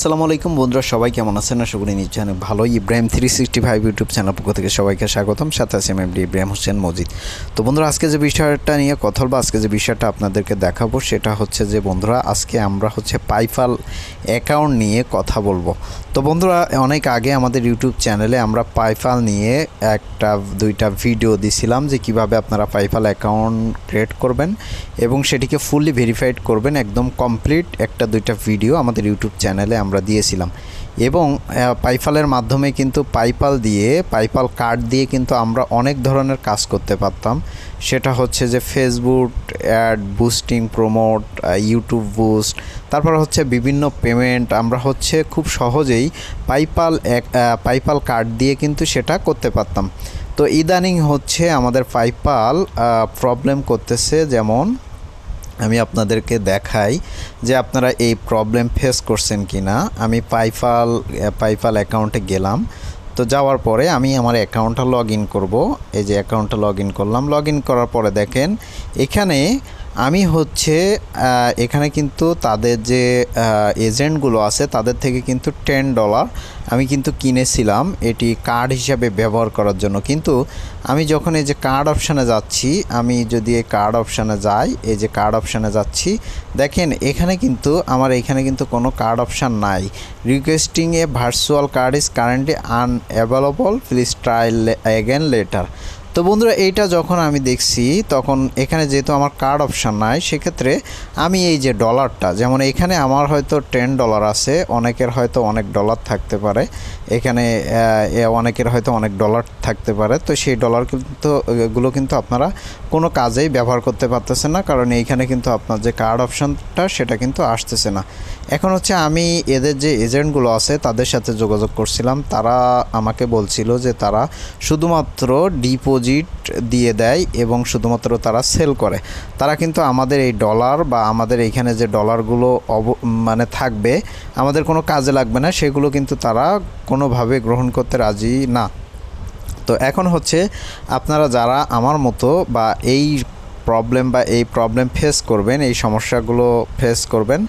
আসসালামু আলাইকুম বন্ধুরা, সবাই কেমন আছেন? আশা করি নিশ্চয়ই অনেক ভালো। ইব্রাহিম 365 ইউটিউব চ্যানেল পক্ষ থেকে সবাইকে স্বাগতম। সাথে আছে এমডি ইব্রাহিম হোসেন মজিদ। তো বন্ধুরা, আজকে যে বিষয়টা নিয়ে কথা বলবো, আজকে যে বিষয়টা আপনাদেরকে দেখাবো সেটা হচ্ছে যে বন্ধুরা, আজকে আমরা পাইপাল অ্যাকাউন্ট নিয়ে কথা বলবো। তো বন্ধুরা, অনেক আগে আমাদের ইউটিউব চ্যানেলে আমরা পাইপাল নিয়ে দুইটা ভিডিও দিছিলাম যে কিভাবে আপনারা পাইপাল অ্যাকাউন্ট ক্রিয়েট করবেন এবং সেটিকে ফুললি ভেরিফাইড করবেন। একদম কমপ্লিট দুইটা ভিডিও আমাদের ইউটিউব চ্যানেলে আমরা দিয়েছিলাম এবং পাইপালের মাধ্যমে কিন্তু পাইপাল কার্ড দিয়ে কিন্তু আমরা অনেক ধরনের কাজ করতে পারতাম। সেটা হচ্ছে যে Facebook ad, boosting, promote, YouTube boost, তারপর হচ্ছে বিভিন্ন পেমেন্ট আমরা খুব সহজেই পাইপাল কার্ড দিয়ে কিন্তু সেটা করতে পারতাম। তো ইদানিং আমাদের পাইপাল প্রবলেম করতেছে। যেমন আমি আপনাদেরকে দেখাই যে আপনারা এই প্রবলেম ফেস করছেন কি না। আমি পাইপাল অ্যাকাউন্টে গেলাম। তো যাওয়ার পরে আমি আমার অ্যাকাউন্টটা লগ ইন করবো। এই যে অ্যাকাউন্টটা লগ ইন করলাম। লগ ইন করার পরে দেখেন এখানে আমি এখানে কিন্তু তাদের যে এজেন্টগুলো আছে তাদের থেকে কিন্তু $10 আমি কিন্তু কিনেছিলাম এটি কার্ড হিসাবে ব্যবহার করার জন্য। কিন্তু আমি যখন এই যে কার্ড অপশানে যাচ্ছি, আমি যদি এই কার্ড অপশানে যাই, এই যে কার্ড অপশানে যাচ্ছি, দেখেন এখানে কিন্তু কোনো কার্ড অপশান নাই। Requesting a virtual card is currently unavailable, please try again letter. তো বন্ধুরা, এইটা যখন আমি দেখছি তখন এখানে যেহেতু আমার কার্ড অপশান নাই, সেক্ষেত্রে আমি এই যে ডলারটা, যেমন এখানে আমার হয়তো $10 আছে, অনেকের হয়তো অনেক ডলার থাকতে পারে, এখানে অনেকের হয়তো অনেক ডলার থাকতে পারে। তো সেই ডলারগুলো কিন্তু আপনারা কোনো কাজেই ব্যবহার করতে পারতেছেন না, কারণ এইখানে কিন্তু আপনার যে কার্ড অপশানটা সেটা কিন্তু আসতেছে না। এখন আমি এদের যে এজেন্টগুলো আছে তাদের সাথে যোগাযোগ করছিলাম। তারা আমাকে বলছিল যে তারা শুধুমাত্র ডিপোজিট দিয়ে দেয় এবং শুধুমাত্র তারা সেল করে। তারা কিন্তু আমাদের এই ডলার বা আমাদের এইখানে যে ডলারগুলো থাকবে, আমাদের কোনো কাজে লাগবে না, সেগুলো কিন্তু তারা কোনোভাবে গ্রহণ করতে রাজি না। তো এখন আপনারা যারা আমার মতো বা এই প্রবলেম ফেস করবেন, এই সমস্যাগুলো ফেস করবেন,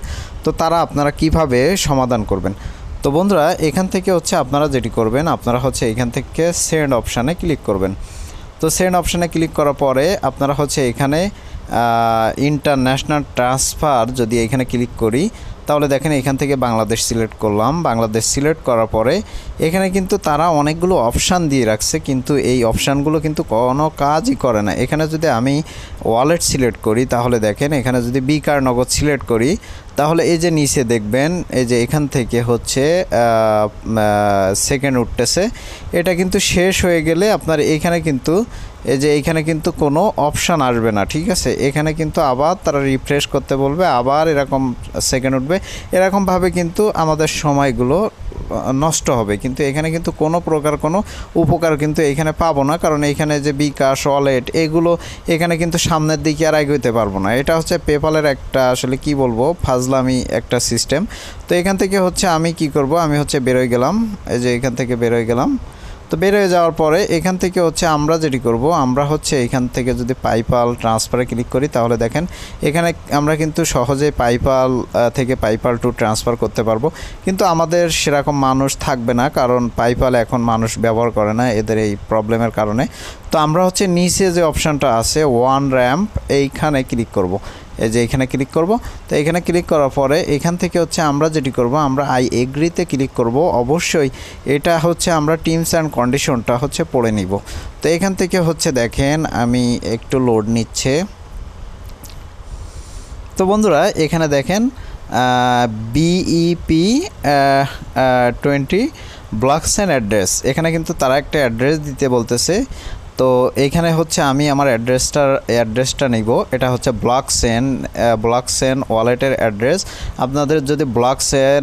তো আপনারা কিভাবে সমাধান করবেন। তো বন্ধুরা, এখান থেকে আপনারা যেটি করবেন, আপনারা এখান থেকে সেন্ড অপশানে ক্লিক করবেন। তো সেন্ড অপশানে ক্লিক করার পরে আপনারা এখানে ইন্টারন্যাশনাল ট্রান্সফার যদি এখানে ক্লিক করি, তাহলে দেখেন এখান থেকে বাংলাদেশ সিলেক্ট করলাম। বাংলাদেশ সিলেক্ট করার পরে এখানে কিন্তু তারা অনেকগুলো অপশান দিয়ে রাখছে, কিন্তু এই অপশানগুলো কিন্তু কোনো কাজই করে না। এখানে যদি আমি ওয়ালেট সিলেক্ট করি, তাহলে দেখেন এখানে যদি বিকার নগদ সিলেক্ট করি, তাহলে এই যে নিচে দেখবেন এই যে এখান থেকে সেকেন্ড উঠতেছে। এটা কিন্তু শেষ হয়ে গেলে আপনার এইখানে কিন্তু কোনো অপশান আসবে না, ঠিক আছে। এখানে কিন্তু আবার তারা রিফ্রেশ করতে বলবে, আবার এরকম সেকেন্ড উঠবে। এরকমভাবে কিন্তু আমাদের সময়গুলো নষ্ট হবে, কিন্তু এখানে কিন্তু কোনো প্রকার কোনো উপকার কিন্তু এখানে পাবো না, কারণ এইখানে যে বিকাশ, ওয়ালেট, এগুলো এখানে কিন্তু সামনের দিকে আর এগোতে পারবো না। এটা পেপালের আসলে কি বলবো, ফাজলামি একটা সিস্টেম। তো এখান থেকে আমি কি করব, আমি বেরোয় গেলাম। এই যে এখান থেকে বেরোয় গেলাম। তো বের হয়ে যাওয়ার পরে এখান থেকে আমরা যেটি করব, আমরা এখান থেকে যদি পাইপাল ট্রান্সফারে ক্লিক করি, তাহলে দেখেন এখানে আমরা কিন্তু সহজেই পাইপাল থেকে পাইপাল টু ট্রান্সফার করতে পারবো। কিন্তু আমাদের সেরকম মানুষ থাকবে না, কারণ পাইপাল এখন মানুষ ব্যবহার করে না এদের এই প্রবলেমের কারণে। তো আমরা নিচে যে অপশানটা আছে ওয়ান র্যাম্প, এইখানে ক্লিক করব। এই যে এখানে ক্লিক করব। তো এখানে ক্লিক করার পরে এখান থেকে আমরা যেটি করব, আমরা আই এগ্রিতে ক্লিক করব। অবশ্যই এটা আমরা টার্মস অ্যান্ড কন্ডিশনটা পড়ে নিব। তো এখান থেকে দেখেন আমি একটু লোড নিচ্ছে। তো বন্ধুরা, এখানে দেখেন BEP 20 ব্লকচেন অ্যাড্রেস, এখানে কিন্তু তারা একটা অ্যাড্রেস দিতে বলতেছে। তো এইখানে আমি আমার অ্যাড্রেসটা নিব। এটা ব্লকচেন ওয়ালেটের অ্যাড্রেস। আপনাদের যদি ব্লকচেন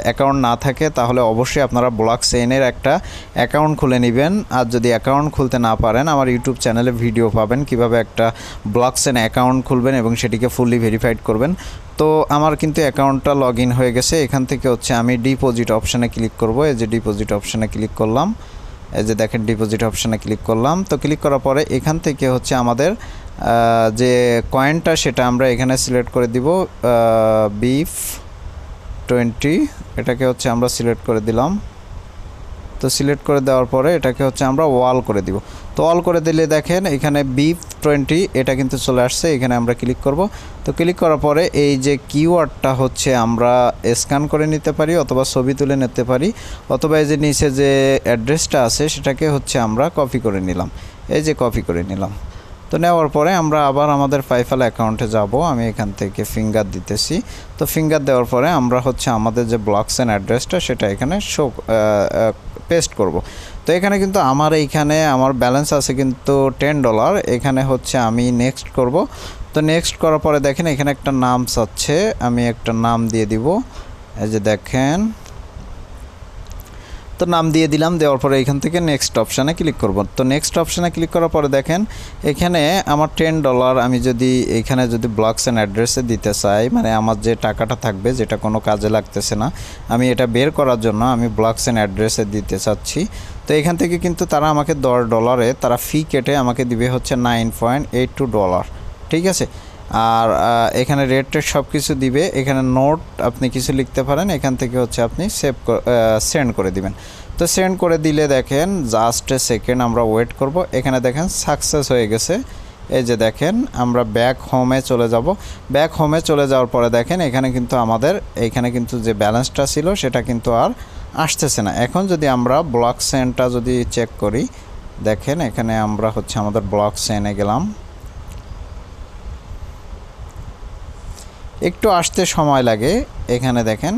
অ্যাকাউন্ট না থাকে, তাহলে অবশ্যই আপনারা ব্লকচেনের একটা অ্যাকাউন্ট খুলে নেবেন। আর যদি অ্যাকাউন্ট খুলতে না পারেন, আমার ইউটিউব চ্যানেলে ভিডিও পাবেন কিভাবে একটা ব্লকচেন অ্যাকাউন্ট খুলবেন এবং সেটিকে ফুললি ভেরিফাইড করবেন। তো আমার কিন্তু অ্যাকাউন্টটা লগ ইন হয়ে গেছে। এখান থেকে আমি ডিপোজিট অপশানে ক্লিক করব। এই যে ডিপোজিট অপশানে ক্লিক করলাম। এই যে দেখেন ডিপোজিট অপশানে ক্লিক করলাম। তো ক্লিক করার পরে এখান থেকে আমাদের যে কয়েনটা সেটা আমরা এখানে সিলেক্ট করে দিব, বিফ 20 এটাকে হচ্ছে আমরা সিলেক্ট করে দিলাম। তো সিলেক্ট করে দেওয়ার পরে এটাকে হচ্ছে আমরা ওয়াল করে দিব। তো ওয়াল করে দিলে দেখেন এখানে B20 এটা কিন্তু চলে আসছে, এখানে আমরা ক্লিক করব। তো ক্লিক করার পরে এই যে কিওয়ার্ডটা হচ্ছে আমরা স্ক্যান করে নিতে পারি অথবা ছবি তুলে নিতে পারি, অথবা এই যে নিচে যে অ্যাড্রেসটা আছে সেটাকে হচ্ছে আমরা কপি করে নিলাম, এই যে কপি করে নিলাম। তো নেওয়ার পরে আমরা আবার আমাদের পাইফাল অ্যাকাউন্টে যাব। আমি এখান থেকে ফিঙ্গার দিতেছি। তো ফিঙ্গার দেওয়ার পরে আমরা হচ্ছে আমাদের যে ব্লকচেন অ্যাড্রেসটা সেটা এখানে পেস্ট করব। তো এখানে কিন্তু আমার ব্যালেন্স আছে কিন্তু $10। এখানে হচ্ছে আমি নেক্সট করব। তো নেক্সট করার পরে দেখেন এখানে একটা নাম চাচ্ছে, আমি একটা নাম দিয়ে দিব, এই যে দেখেন। তো নাম দিয়ে দিলাম, দেওয়ার পরে এখান থেকে নেক্সট অপশানে ক্লিক করব। তো নেক্সট অপশানে ক্লিক করার পরে দেখেন এখানে আমার $10 আমি যদি এখানে যদি ব্লকচেন অ্যাড্রেসে দিতে চাই, মানে আমার যে টাকাটা থাকবে যেটা কোনো কাজে লাগতেছে না, আমি এটা বের করার জন্য আমি ব্লকচেন অ্যাড্রেসে দিতে চাচ্ছি। তো এখান থেকে কিন্তু তারা আমাকে $10 তারা ফি কেটে আমাকে দিবে হচ্ছে $9.82, ঠিক আছে। আর এখানে রেট সব কিছু দিবে। এখানে নোট আপনি কিছু লিখতে পারেন, এখান থেকে হচ্ছে আপনি সেন্ড করে দিবেন। তো সেন্ড করে দিলে দেখেন জাস্ট এ সেকেন্ড আমরা ওয়েট করব। এখানে দেখেন সাকসেস হয়ে গেছে। এই যে দেখেন আমরা ব্যাক হোমে চলে যাব। ব্যাক হোমে চলে যাওয়ার পরে দেখেন এখানে কিন্তু আমাদের এইখানে কিন্তু যে ব্যালেন্সটা ছিল সেটা কিন্তু আর আসতেছে না। এখন যদি আমরা ব্লকচেনটা যদি চেক করি, দেখেন এখানে আমরা হচ্ছে আমাদের ব্লকচেনে গেলাম, একটু আসতে সময় লাগে। এখানে দেখেন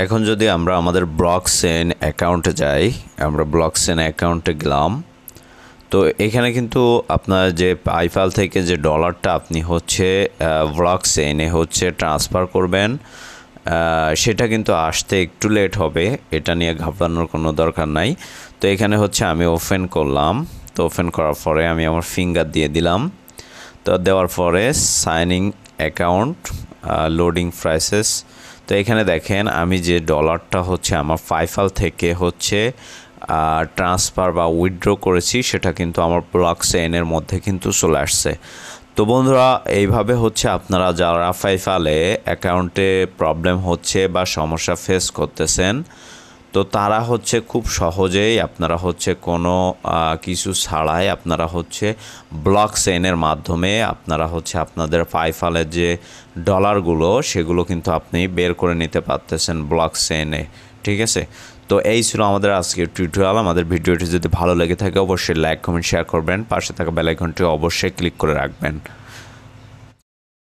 এখন যদি আমরা আমাদের ব্লকচেন অ্যাকাউন্টে যাই, আমরা ব্লকচেন অ্যাকাউন্টে গেলাম। তো এখানে কিন্তু আপনার যে পাইফাল থেকে যে ডলারটা আপনি হচ্ছে ব্লকচেনে হচ্ছে ট্রান্সফার করবেন, সেটা কিন্তু আসতে একটু লেট হবে, এটা নিয়ে ঘাবড়ানোর কোনো দরকার নাই। তো এখানে হচ্ছে আমি ওপেন করলাম। তো ওপেন করার পরে আমি আমার ফিঙ্গার দিয়ে দিলাম। তো দেওয়ার পরে সাইনিং অ্যাকাউন্ট, লোডিং প্রাইসেস। তো এখানে দেখেন আমি যে ডলারটা হচ্ছে আমার পাইফাল থেকে হচ্ছে ট্রান্সফার বা উইথড্র করেছি সেটা কিন্তু আমার ব্লকচেনের মধ্যে কিন্তু চলে আসছে। তো বন্ধুরা এইভাবে হচ্ছে আপনারা যারা পাইফালে অ্যাকাউন্টে প্রবলেম হচ্ছে বা সমস্যা ফেস করতেছেন, তো তারা হচ্ছে খুব সহজেই আপনারা হচ্ছে কোনো কিছু ছাড়াই আপনারা হচ্ছে ব্লকচেনের মাধ্যমে আপনারা হচ্ছে আপনাদের পাইফালের যে ডলারগুলো সেগুলো কিন্তু আপনি বের করে নিতে পারতেছেন ব্লকচেনে, ঠিক আছে। তো এই ছিল আমাদের আজকের টিউটোরিয়াল। আমাদের ভিডিওটি যদি ভালো লেগে থাকে অবশ্যই লাইক, কমেন্ট, শেয়ার করবেন। পাশে থাকা বেল আইকনটি অবশ্যই ক্লিক করে রাখবেন।